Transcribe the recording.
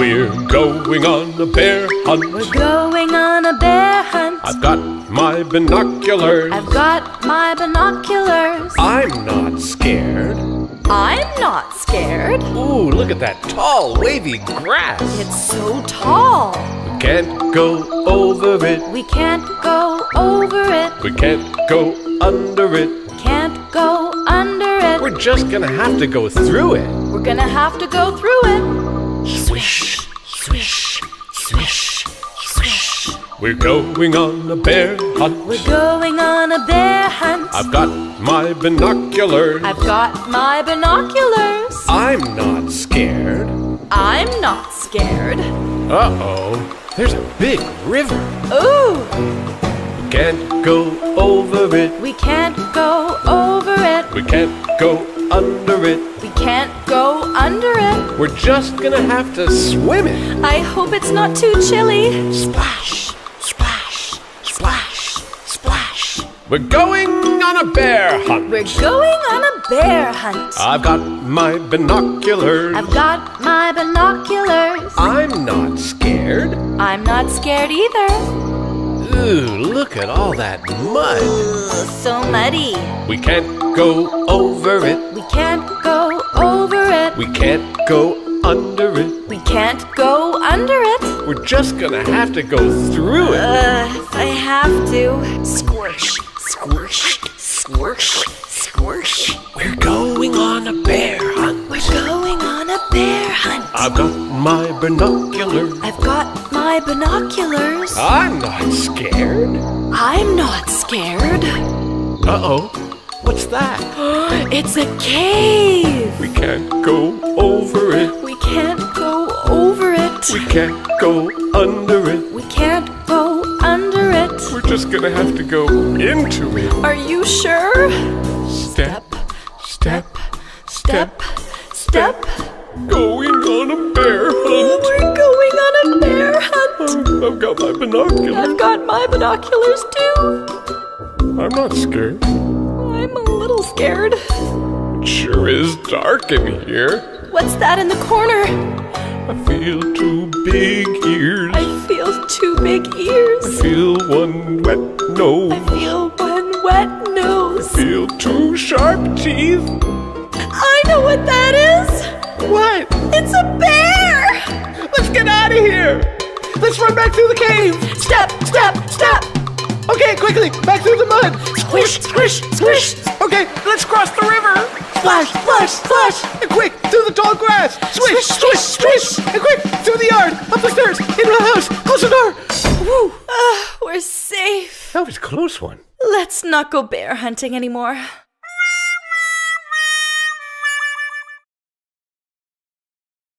We're going on a bear hunt. We're going on a bear hunt. I've got my binoculars. I've got my binoculars. I'm not scared. I'm not scared. Ooh, look at that tall, wavy grass. It's so tall. We can't go over it. We can't go over it. We can't go under it. Can't go under it. We're just gonna have to go through it. We're gonna have to go through it. Swish, swish, swish, swish. We're going on a bear hunt. We're going on a bear hunt. I've got my binoculars. I've got my binoculars. I'm not scared. I'm not scared. Uh-oh, there's a big river. Ooh! We can't go over it. We can't go over it. We can't go under it. We can't go under it. We're just gonna have to swim it. I hope it's not too chilly. Splash, splash, splash, splash. We're going on a bear hunt. We're going on a bear hunt. I've got my binoculars. I've got my binoculars. I'm not scared. I'm not scared either. Ooh, look at all that mud. Ooh, so muddy. We can't go over it. We can't go over it. We can't go under it. We can't go under it. We're just gonna have to go through it. If I have to. Squish, squish, squish, squish. We're going on a bear hunt. We're going on a bear hunt. I've got my binoculars. I've got my binoculars. I'm not scared. I'm not scared. Uh-oh, what's that? It's a cave. We can't go over it. We can't go over it. We can't go under it. We can't go under it. We're just gonna have to go into it. Are you sure? Step, step, Step, step. going on a bear hunt. We're going on a bear hunt. I've got my binoculars. I've got my binoculars too. I'm not scared. I'm a little scared. It sure is dark in here. What's that in the corner? I feel two big ears. I feel two big ears. I feel one wet nose. I feel one wet nose. I feel two sharp teeth. I know what that is. What? It's a bear. Let's get out of here. Let's run back through the cave. Step, step, step. Okay, quickly, back through the mud. Squish, squish, squish. Okay, let's cross the river. Splash, splash, splash. And quick, through the tall grass. Swish, swish, swish. And quick, through the yard, up the stairs, into the house. Close the door. Woo. We're safe. That was a close one. Let's not go bear hunting anymore.